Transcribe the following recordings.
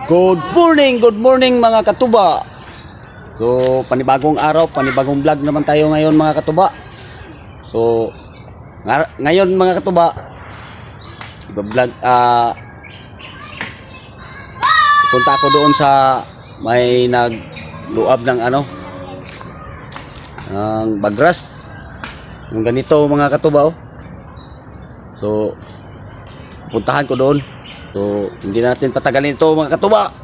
Good morning mga katuba. So, panibagong araw, panibagong vlog naman tayo ngayon mga katuba. So, ngayon mga katuba, iba-vlog, punta ako doon sa may nagluab ng ng bagras. Yung ganito mga katuba, oh. So, puntahan ko doon. So, hindi natin patagalin ito mga katuba.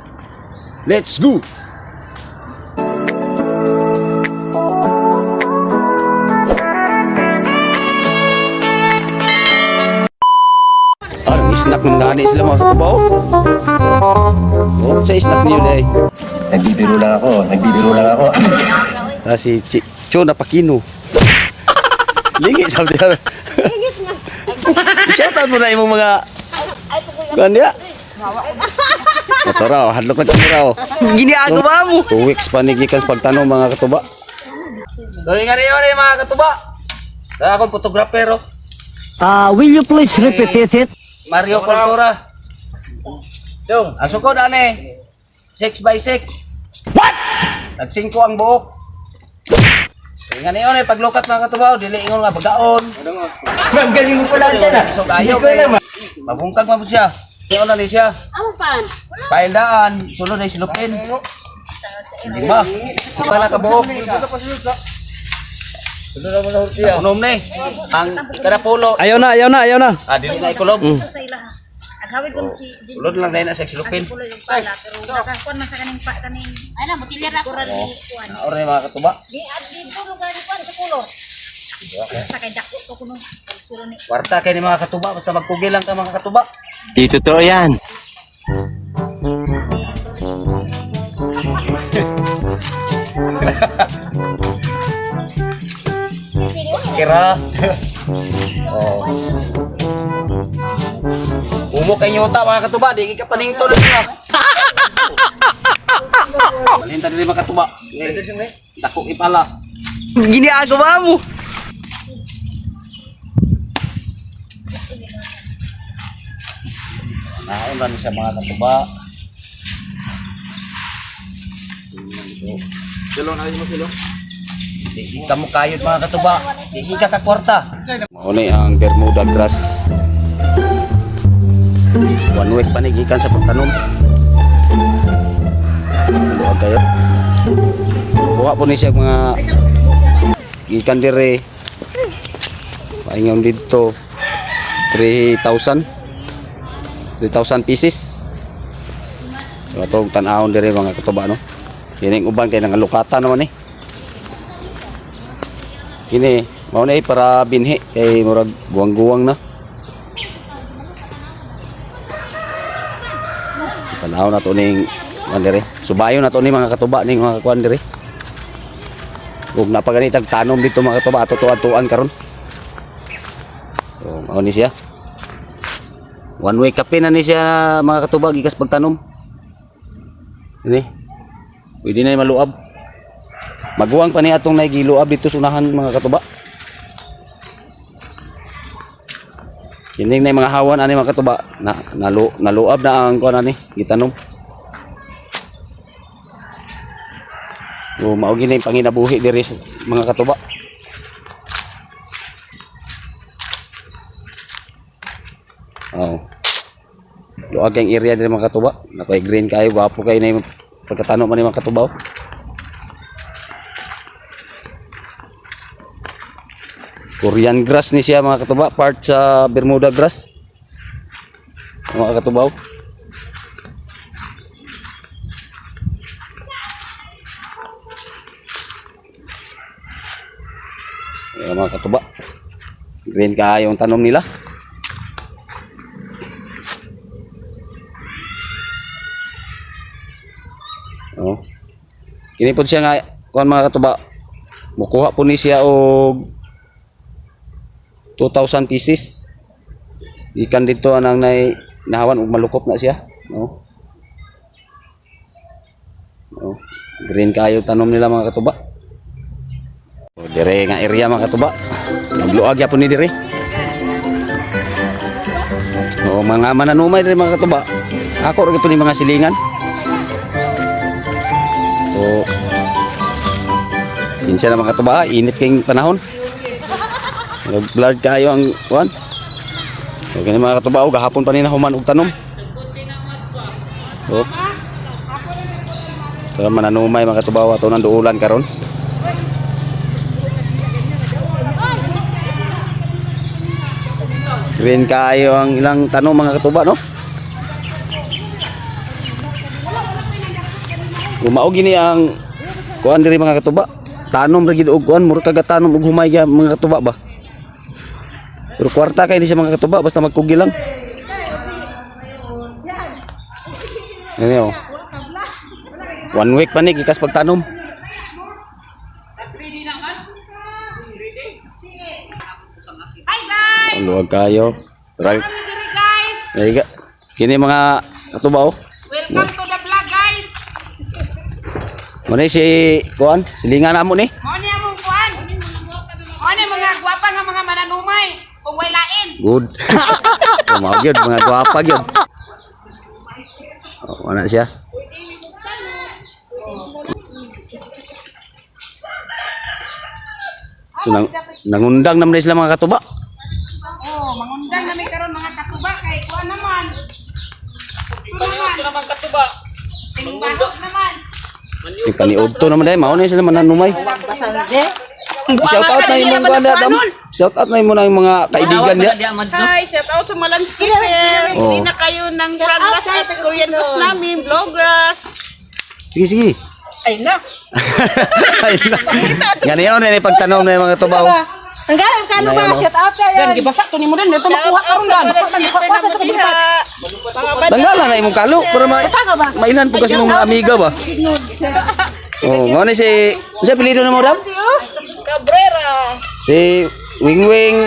Let's go! Snack ng gani sila mga katuba, oh. Oh, sa snack niyo dahil. Nagbibiro lang ako. Si Chicho na pakino. Lingit sabi niya. Shoutout mo na yung mga ganda. Ito raw, hadlok na kami raw. Ginagawa mo. 2 weeks panigikan sa pagtanong mga katuba. So, nga rin mga katuba. Kaya akong photographer, oh. Will you please repeat it? Mario Cultura. Yung, ang sukod ane 6x6. What? Nag-5 ang buok. Nga niyon eh, paglukat mga katubaw, dili ingon nga bagaon. Ang galing mo pala dyan ah. Isog ayaw kay mabungkag mabud siya. Ingon na ni siya. Amo pan. Paindaan, sunod ay silupin. Lima. Di pala ka buok. Unom ni. Ang kada pulo. Ayaw na. Dili na ikulob. Sa ilaha. Aghawid ko si Sulod lang dahil na sa silupin. pulo yung pala pero nakakuan man sa kaning pa kaning. Ay na botilya ra kuran ni kuan. Ore mga katuba. Di adli pulo gani kuan sa pulo. Sa kay dako to kuno. Puro ni. Kwarta kay ni mga katuba basta magpugil lang ka mga katuba. Di totoo yan. Kira. Oh. Umok kay nyuta mga katuba, di ka panington na. Palinta dili mga katuba. Dako ipala. Ginagawa mo. Naon ra ni siya mga katuba. Silo na mo silo. Di ka mo kayod mga katuba. Di ka kwarta. Mao ni ang Bermuda grass. 1 week panigikan sa pagtanom. Luwag kayo. Kuha po ni siya mga gikan dire. Paingon dito 3,000 pieces. So atong tan-awon dire mga katuba no. Kining uban kay nangalukatan naman eh. Kini mao na para binhi kay murag guwang-guwang na. Tanaw na to ning kuan dire. Subayon na to ni mga katuba ning mga kuan dire. Ug napaganitag tanom dito mga katuba ato tuan karon. So mao ni siya. 1 week kapin na ni siya mga katuba gikas pagtanom. Ini. Pwede na maluab. Maguwang pa ni atong nagiluab dito sa unahan mga katuba. Kining na mga hawan ani mga katuba naluab na ang kuan ani gitanom. O mao gini panginabuhi diri mga katuba. Oh. Luag ang area diri mga katuba. Nakoy green kayo, gwapo kayo na pagkatanom man ni mga katubaw. Korean grass ni siya mga katuba, part sa Bermuda grass. Mga katubaw. Ayan, mga katuba. Green kayo ang tanom nila. Oh. Kini po siya nga kuan mga katuba. Mukuha po ni siya og 2,000 pieces. Ikan dito anang nahawan ug malukop na siya, no. Oh, green kayo tanom nila mga katuba. O dire nga area mga katuba. Nagluag ya po ni dire. O mga mananumay dire mga katuba. Ako ra gyud ni mga silingan. So, sinsya na mga katuba, init kayong panahon. Nag-blurred kayo ang kuan. So, ganyan mga katuba, gahapon pa nila human og tanom. So, mananumay mga katuba, ato nang duulan karon. Green kayo ang ilang tanom mga katuba, no? Gumao gini ang kuan diri mga katuba. Tanom ra gid og kuan, mura kaga tanom og humay ga mga katuba ba. Pero kwarta kay di siya mga katuba basta magkugi lang. Ano? 1 week pa ni gikas pagtanom. Hi guys! Luwag kayo. Right. Diri guys! Ay kini mga katuba oh. Welcome to the vlog guys! Muna si kuan, silingan namo ni. Mo ni among kuan. Mo ni mga gwapa nga mga mananumay kung way lain. Good. Mau gyud mga gwapa gyud. Oh, ana siya. So, nangundang naman sila mga katuba. Oh, mangundang na may karon mga katuba kay kuan naman. Ito naman katuba. Tingbahog naman. Ipaniudto naman dahil, mauna sila mananumay. Shout out na yung mga dam. Shout out na yung mga kaibigan niya. Hi, shout out sa mga landscaper. Oh. Hindi na kayo ng Fragras at Korean grass namin, Blowgrass. Sige, sige. Ay na. Ganyan yun, pagtanong na yung mga tubaw. Ang galing ka ba? shout out kayo. Dan gibasak to nimo dan ito makuha karon dan. Pasa sa kabila. Tanggalan na imong kalo para mailan po kasi mga amiga ba. Oh, mo ni si apelyido na mo dam? Cabrera. Si Wingwing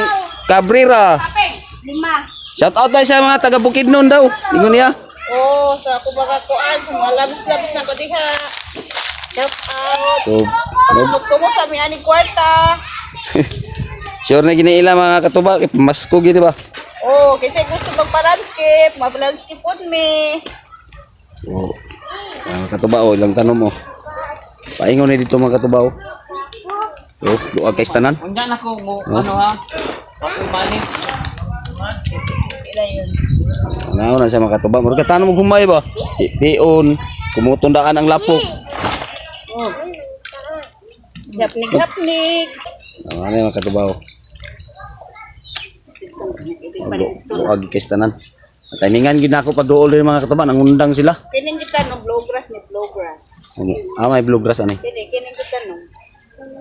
Cabrera. 5. Shout out na sa mga taga Bukidnon daw. Ingon niya. Oh, sa ako baka kuan, sa mga labis-labis na ko diha. Shout out. So, Kumot kami ani kwarta. sure na giniila mga katuba, masko gini ba? Oh, kasi gusto magpa-landscape, mag-landscape po me. Oh. Mga katuba oh, ilang tanong mo. Paingon na dito mga katuba oh. Oh, duag kay tanan. Undan ako mo ano ha. Ako mani. Ano na sa mga katuba, mura ka tanong mo humay ba? Pion, kumutundaan ang lapok. Hapnik-hapnik. Ano yung mga katuba oh. Duag kay tanan. Tiningan gid ako pag duol din mga katuba, nangundang sila. Kining kita ng blowgrass ni blowgrass. May bluegrass ani. Kining kita nung.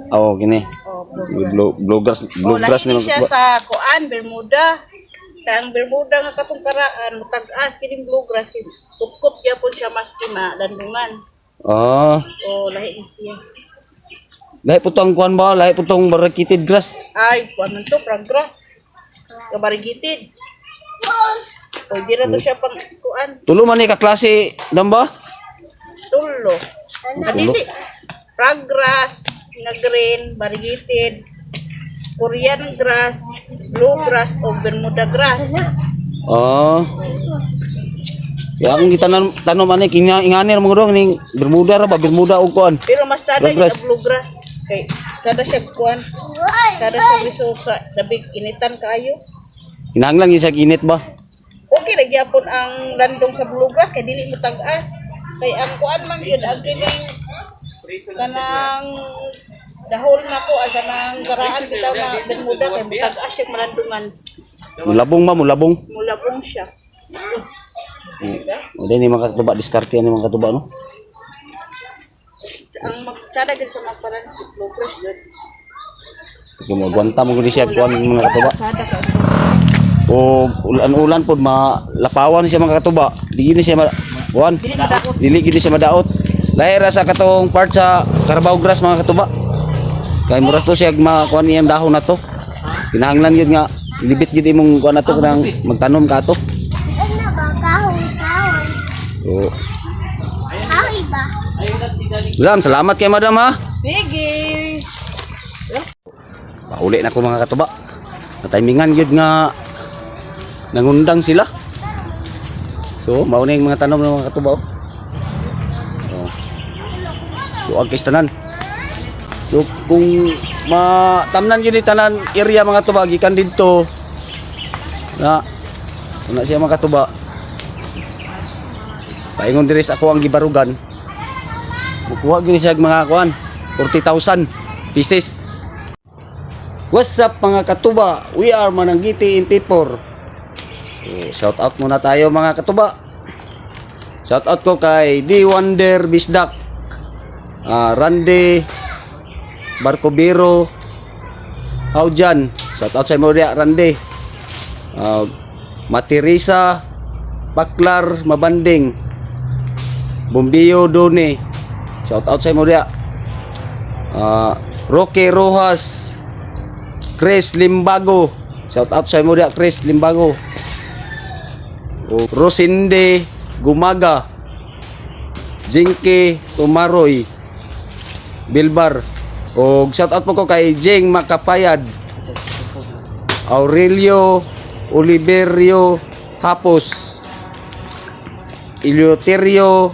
Oh, gini. Bluegrass Bluegrass ni siya mga sa kuan Bermuda. Kang Bermuda nga katong karaan mutag-as kining bluegrass. Kup-kup gyapon siya maski landungan. Ah, Oh, lahi ni siya. lahi putong kuan ba? Lahi putong barracuted grass. Ay, kuan man to progress. Kabarigitid. Oh, di ra to siya pang kuan Tulo man ni ka klase dam ba? tulo. Adili. Progress nga green, variegated, Korean grass, bluegrass o Bermuda grass. Ah. Ya akong tanom ani ingani ra mo dong ning Bermuda ra ba Bermuda og kuan. Pero mas sada yung Bluegrass. bluegrass. Kay sada siya kuan. Sada siya biso sa dabig initan kayo. Kinahanglan gyud sa init ba? Okay ra gyapon ang landong sa bluegrass kay dili mo tag-as. Kay ang kuan man gyud ang kining kanang dahol na ko asa nang garaan bitaw na Bermuda kay mutag-as siya malandungan. Mulabong ba mulabong? Mulabong siya. O din ni mga katuba diskarte ni mga katuba no. Ang magsada gyud sa magbalance sa bluegrass gyud. Kung magwanta mo gud siya kuan mga katuba. Sada ka. O ulan-ulan pod malapawan siya mga katuba. Dili siya kuan. Dili gid siya madaot. Lahi ra sa katong part sa Carabao grass mga katuba. Kay mura to siya makuan iyang dahon na to. Kinahanglan gyud nga libit gyud imong kuan na to kanang magtanom ka to. So, Madam, salamat kay madam ha. Sige. Pauli na ko mga katuba. Natimingan gyud nga nangundang sila. So, mao na yung mga tanom ng mga katuba. Oh. Luag kay tanan. So, kung matamnan yun tanan area mga tuba gikan didto na siya makatuba. Paingon diri sa ako ang gibarugan. Kukuha gini siya mga kuan 40,000 pieces. What's up mga katuba? We are Mananggiti MP4. So, shout out muna tayo mga katuba. Shout out ko kay D Wonder Bisdak, Randy Barcobiro, Haujan. Shout out sa mo dia Randy. Matirisa Paklar Mabanding, Bombiyo Doni. Shout out sa mo dia. Roque Rojas, Chris Limbago. Shout out sa mo dia Chris Limbago. Rosinde Gumaga, Jinky Tumaroy Bilbar. O shout out po ko kay Jing Makapayad, Aurelio Oliverio Hapos, Ilioterio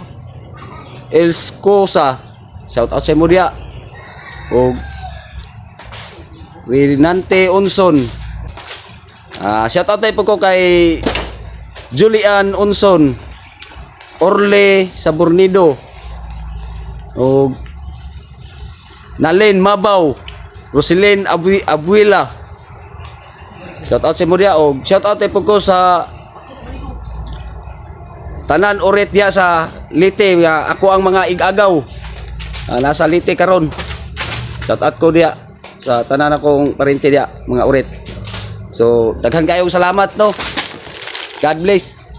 Elscosa. Shout out sa mo dia. O Rinante Unson. Shout out po ko kay Julian Unson, Orle Sabornido, o Nalen Mabaw, Roselyn Abuela. Shout out sa mo dia. O shout out po ko sa tanan oret dia sa Lite. Ako ang mga igagaw nasa Lite karon. Shout out ko dia sa tanan akong parente dia mga oret. So daghang kayong salamat no. God bless.